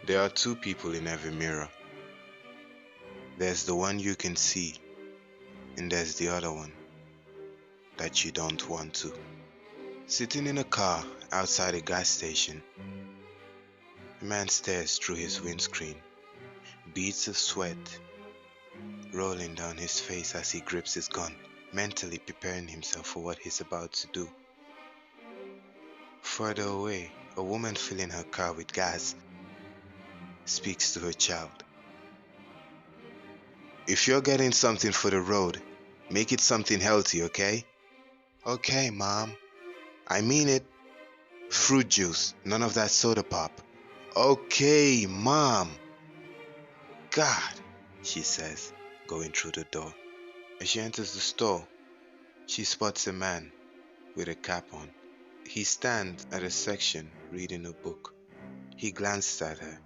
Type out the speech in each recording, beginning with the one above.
There are two people in every mirror. There's the one you can see, and there's the other one that you don't want to. Sitting in a car outside a gas station, a man stares through his windscreen, beads of sweat rolling down his face as he grips his gun, mentally preparing himself for what he's about to do. Further away, a woman filling her car with gas speaks to her child. If you're getting something for the road, make it something healthy, okay? Okay, Mom. I mean it. Fruit juice, none of that soda pop. Okay, Mom. God, she says, going through the door. As she enters the store, she spots a man with a cap on. He stands at a section reading a book. He glances at her.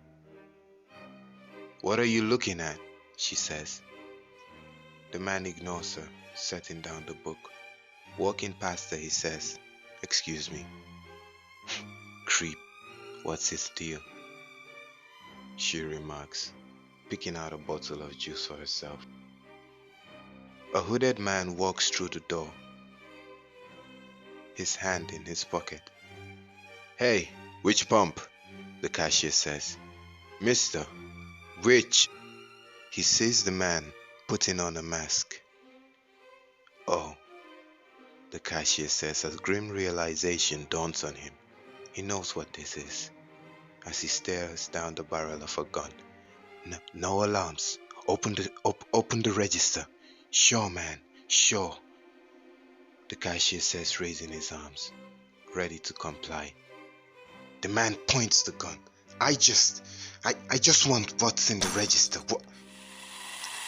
What are you looking at? She says. The man ignores her, setting down the book. Walking past her, he says, "Excuse me." "Creep, what's his deal?" she remarks, picking out a bottle of juice for herself. A hooded man walks through the door, his hand in his pocket. "Hey, which pump?" the cashier says. "Mister, which?" He sees the man putting on a mask. "Oh," the cashier says as grim realization dawns on him. He knows what this is as he stares down the barrel of a gun. No alarms. Open the register. "Sure, man, sure," the cashier says, raising his arms, ready to comply. The man points the gun. I just want what's in the register. What?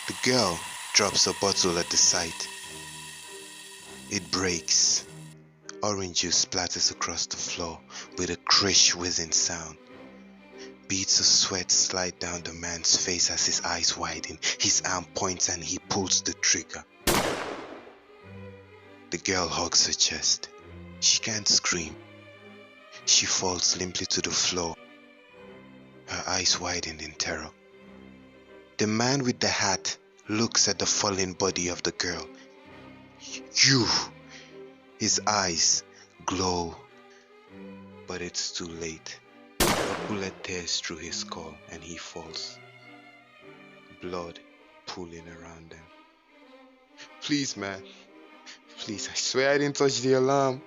The girl drops a bottle at the sight. It breaks. Orange juice splatters across the floor with a crash whizzing sound. Beads of sweat slide down the man's face as his eyes widen. His arm points and he pulls the trigger. The girl hugs her chest. She can't scream. She falls limply to the floor, her eyes widened in terror. The man with the hat looks at the fallen body of the girl. "You!" His eyes glow, but it's too late. A bullet tears through his skull and he falls, blood pooling around them. "Please, man. Please, I swear I didn't touch the alarm.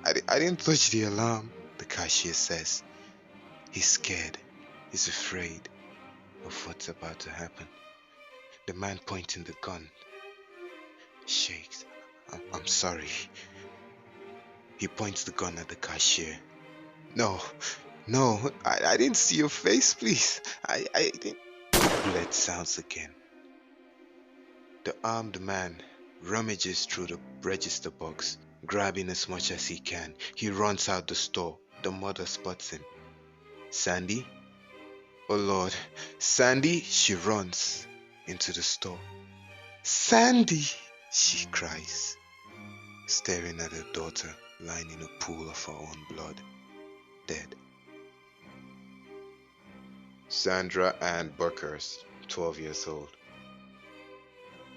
I didn't touch the alarm," the cashier says. He's scared. He's afraid of what's about to happen. The man pointing the gun shakes. I'm sorry." He points the gun at the cashier. No, I didn't see your face, please. I didn't." The bullet sounds again. The armed man rummages through the register box, grabbing as much as he can. He runs out the store. The mother spots him. "Sandy? Oh Lord, Sandy!" She runs into the store. "Sandy!" she cries, staring at her daughter lying in a pool of her own blood, dead. Sandra Ann Buckhurst, 12 years old,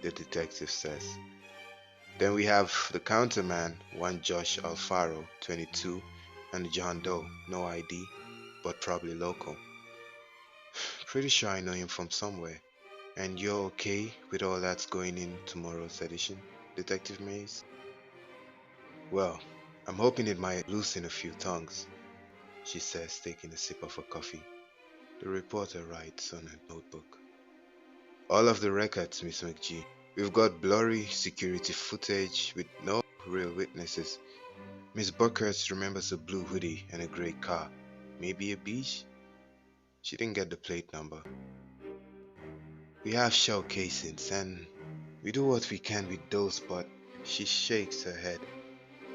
the detective says. Then we have the counterman, one Josh Alfaro, 22, and John Doe, no ID, but probably local. Pretty sure I know him from somewhere. And you're okay with all that's going in tomorrow's edition, Detective Mays? Well, I'm hoping it might loosen a few tongues, she says, taking a sip of her coffee. The reporter writes on a notebook. All of the records, Miss McGee. We've got blurry security footage with no real witnesses. Miss Buckhurst remembers a blue hoodie and a grey car. Maybe a beige? She didn't get the plate number. We have shell casings and we do what we can with those, but she shakes her head.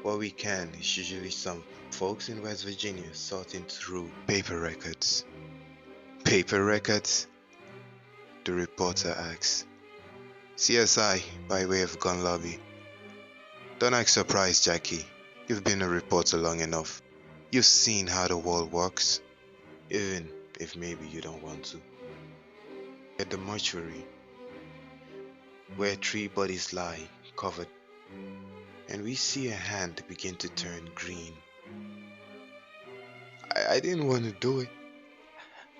What we can is usually some folks in West Virginia sorting through paper records. Paper records? The reporter asks. CSI by way of gun lobby. Don't act surprised, Jackie. You've been a reporter long enough. You've seen how the world works. Even if maybe you don't want to. At the mortuary, where 3 bodies lie covered, and we see a hand begin to turn green. I didn't want to do it.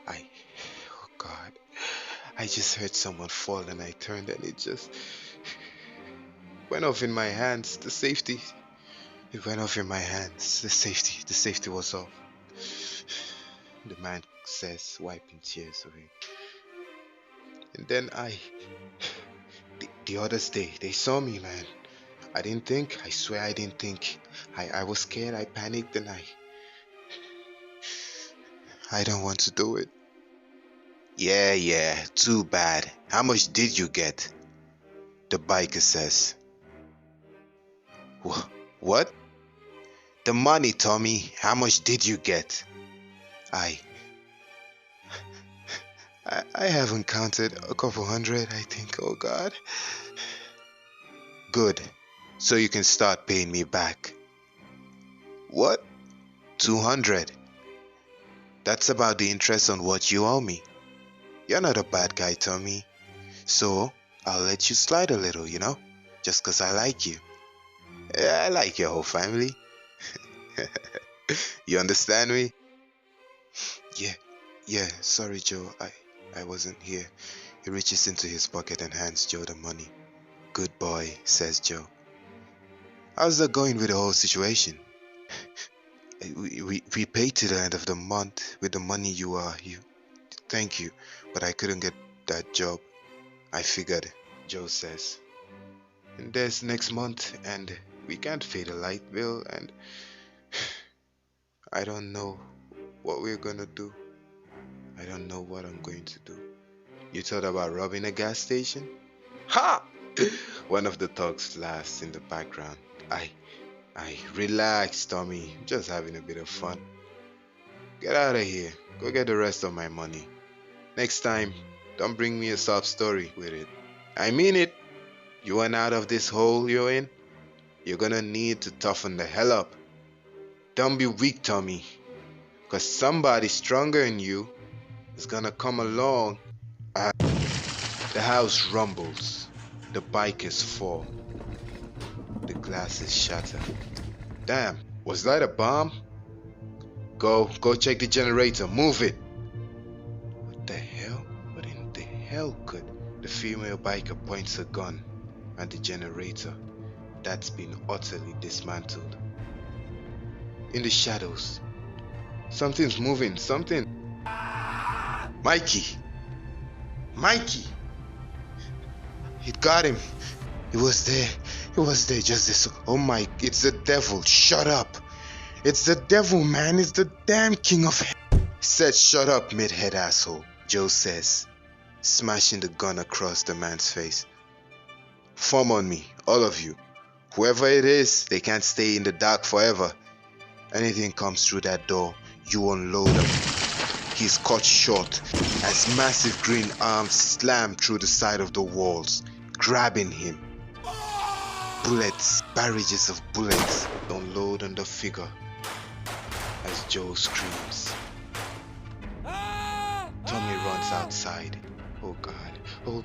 Oh God, I just heard someone fall and I turned and it just went off in my hands. It went off in my hands. The safety was off. The man says, wiping tears away. And then the others, they saw me, man. I swear I didn't think. I was scared, I panicked, and I don't want to do it. Yeah, too bad. How much did you get? The biker says. What? The money, Tommy. How much did you get? I haven't counted. A couple hundred, I think. Oh God. Good. So you can start paying me back. What? 200? That's about the interest on what you owe me. You're not a bad guy, Tommy. So I'll let you slide a little, just 'cause I like you. Yeah, I like your whole family. You understand me? Yeah, sorry, Joe. I wasn't here. He reaches into his pocket and hands Joe the money. Good boy, says Joe. How's that going with the whole situation? We paid to the end of the month with the money you thank you, but I couldn't get that job. I figured, Joe says. And there's next month and we can't pay the light bill and I don't know what we're gonna do. I don't know what I'm going to do. You thought about robbing a gas station? Ha! One of the thugs laughs in the background. I relax, Tommy. I'm just having a bit of fun. Get out of here. Go get the rest of my money. Next time, don't bring me a sob story with it. I mean it. You want out of this hole you're in? You're gonna need to toughen the hell up. Don't be weak, Tommy. 'Cause somebody stronger than you is gonna come along. The house rumbles. The bikers fall. The glasses shatter. Damn, was that a bomb? Go check the generator. Move it. What the hell? What in the hell could? The female biker points a gun at the generator that's been utterly dismantled. In the shadows, something's moving. Something. Mikey! It got him. It was there. Just this. Oh my, it's the devil. Shut up. It's the devil, man. It's the damn king of hell. Said shut up, mid-head asshole, Joe says, smashing the gun across the man's face. Form on me, all of you. Whoever it is, they can't stay in the dark forever. Anything comes through that door, you unload him. He's cut short as massive green arms slam through the side of the walls, grabbing him. Bullets, barrages of bullets, unload on the figure as Joe screams. Tommy runs outside. Oh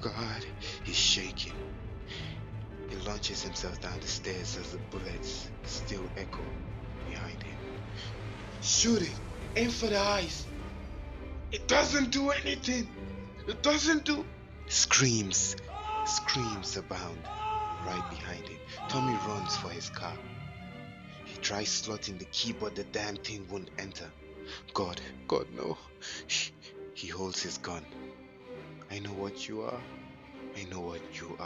God, he's shaking. He launches himself down the stairs as the bullets still echo behind him. Shoot it! Aim for the eyes! It doesn't do anything! It doesn't do... Screams abound right behind him. Tommy runs for his car. He tries slotting the key, but the damn thing won't enter. God, no. He holds his gun. I know what you are.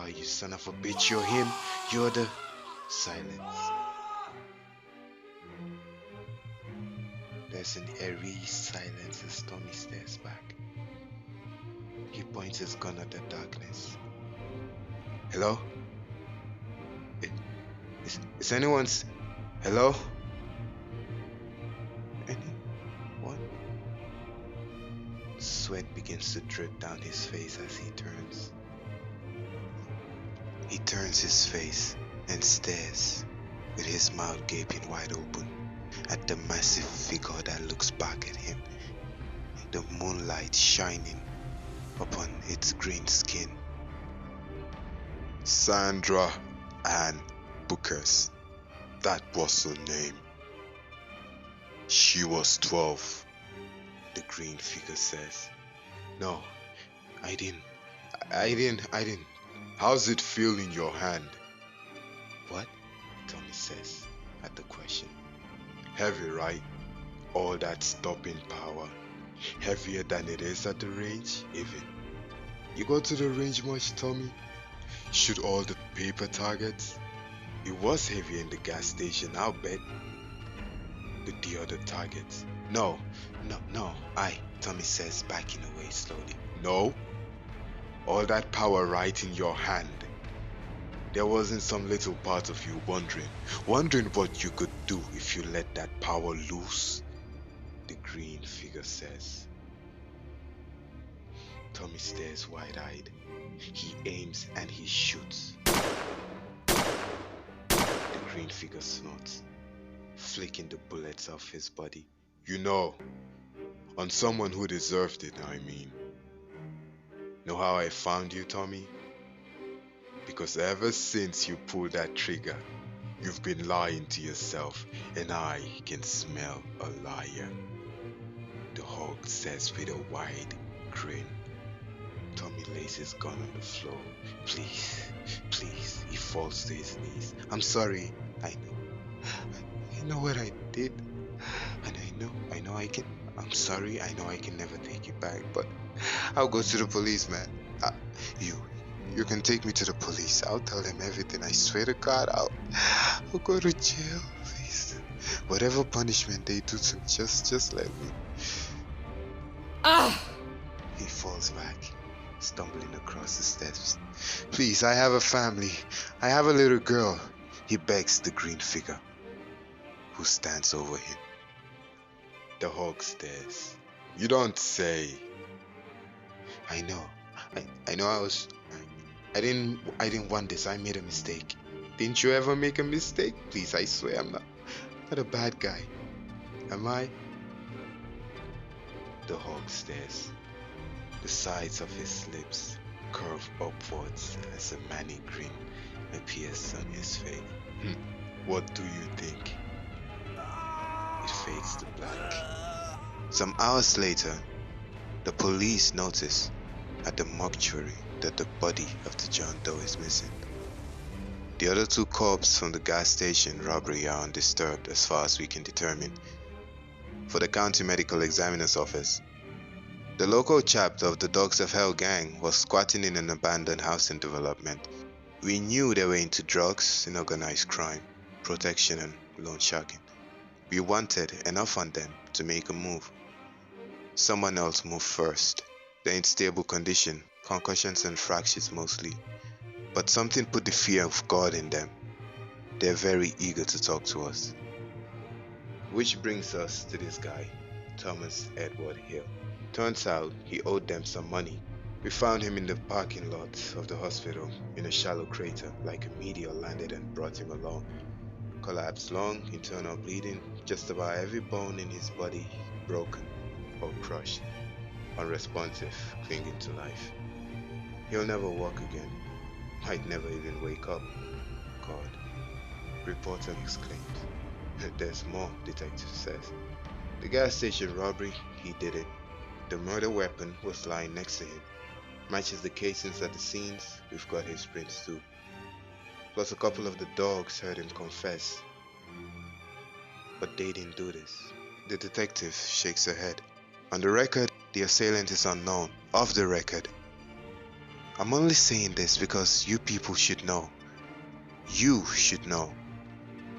You son of a bitch. You're him. You're the... Silence. There's an eerie silence as Tommy stares back. He points his gun at the darkness. Hello? Is anyone's... Hello? Anyone? Sweat begins to drip down his face as he turns. He turns his face and stares, with his mouth gaping wide open, at the massive figure that looks back at him. the moonlight shining upon its green skin. Sandra Ann Bookers, that was her name. She was 12, the green figure says. No, I didn't. How's it feel in your hand? What? Tommy says at the question. Heavy, right? All that stopping power. Heavier than it is at the range, even. You go to the range much, Tommy? Shoot all the paper targets? It was heavier in the gas station, I'll bet. The other targets. No, Tommy says, backing away slowly. No? All that power right in your hand. There wasn't some little part of you wondering what you could do if you let that power loose? The green figure says. Tommy stares wide-eyed. He aims and he shoots. The green figure snorts, flicking the bullets off his body. You know, on someone who deserved it, I mean. Know how I found you, Tommy? Because ever since you pulled that trigger, you've been lying to yourself, and I can smell a liar. The Hulk says with a wide grin. Tommy lays his gun on the floor. Please, he falls to his knees. I'm sorry, I know what I did, and I'm sorry, I know I can never take you back, but I'll go to the police, man. You can take me to the police. I'll tell them everything. I swear to God, I'll go to jail, please. Whatever punishment they do to me, just let me. He falls back, stumbling across the steps. Please, I have a family. I have a little girl. He begs the green figure, who stands over him. The Hulk stares. You don't say. I know I didn't want this. I made a mistake. Didn't you ever make a mistake? Please, I swear I'm not a bad guy. Am I? The Hulk stares. The sides of his lips curve upwards as a manny grin appears on his face. What do you think? It fades to black. Some hours later, the police notice at the mortuary that the body of the John Doe is missing. The other two corpses from the gas station robbery are undisturbed as far as we can determine. For the county medical examiner's office, the local chapter of the Dogs of Hell gang was squatting in an abandoned housing development. We knew they were into drugs and organized crime, protection and loan sharking. We wanted enough on them to make a move. Someone else moved first. They're in stable condition, concussions and fractures mostly. But something put the fear of God in them. They're very eager to talk to us. Which brings us to this guy, Thomas Edward Hill. Turns out he owed them some money. We found him in the parking lot of the hospital in a shallow crater, like a meteor landed and brought him along. Collapsed lung, internal bleeding, just about every bone in his body broken or crushed. Unresponsive, clinging to life. He'll never walk again. Might never even wake up. God. Reporter exclaimed. There's more, detective says. The gas station robbery, he did it. The murder weapon was lying next to him. Matches the casings at the scenes, we've got his prints too. Plus a couple of the dogs heard him confess. But they didn't do this. The detective shakes her head. On the record, the assailant is unknown. Off the record, I'm only saying this because you people should know. You should know.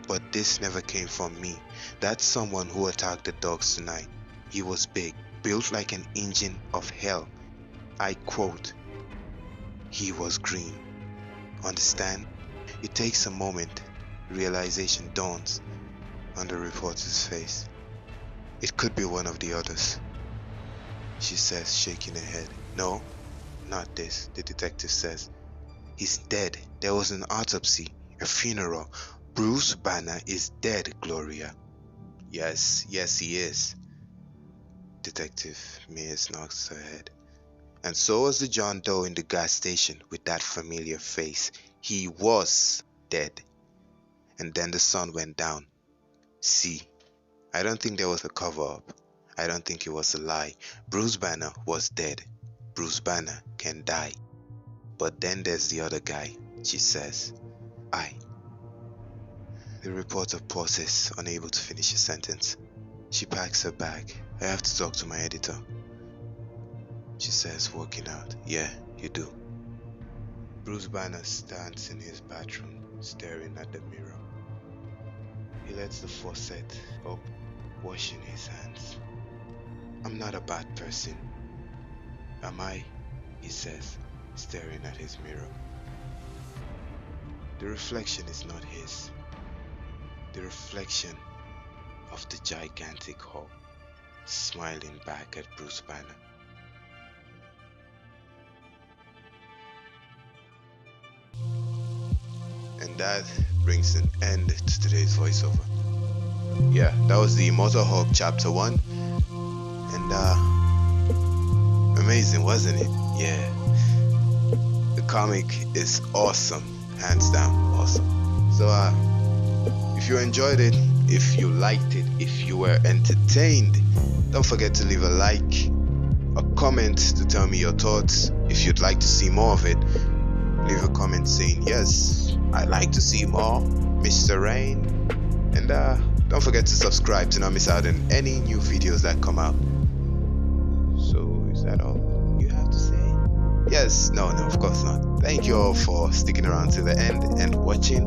But this never came from me. That's someone who attacked the dogs tonight. He was big, built like an engine of hell. I quote, he was green. Understand? It takes a moment. Realization dawns on the reporter's face. It could be one of the others, she says, shaking her head. No, not this, the detective says. He's dead. There was an autopsy, a funeral. Bruce Banner is dead, Gloria. Yes, he is. Detective Mears nods her head. And so was the John Doe in the gas station with that familiar face. He was dead. And then the sun went down. See, I don't think there was a cover-up. I don't think it was a lie. Bruce Banner was dead. Bruce Banner can die. But then there's the other guy, she says. The reporter pauses, unable to finish a sentence. She packs her bag. I have to talk to my editor, she says, walking out. Yeah, you do. Bruce Banner stands in his bathroom, staring at the mirror. He lets the faucet up, washing his hands. I'm not a bad person, am I? He says, staring at his mirror. The reflection is not his. The reflection of the gigantic Hulk, smiling back at Bruce Banner. And that brings an end to today's voiceover. Yeah, that was the Immortal Hulk Chapter 1. And amazing, wasn't it? Yeah. The comic is awesome, hands down awesome. So if you enjoyed it, if you liked it, if you were entertained, don't forget to leave a like, a comment to tell me your thoughts. If you'd like to see more of it, leave a comment saying, yes, I'd like to see more, Mr. Rain. And don't forget to subscribe to not miss out on any new videos that come out. So is that all you have to say? Yes, no, of course not. Thank you all for sticking around to the end and watching.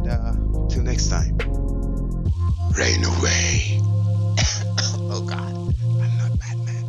And till next time, rain away. Oh God, I'm not Batman.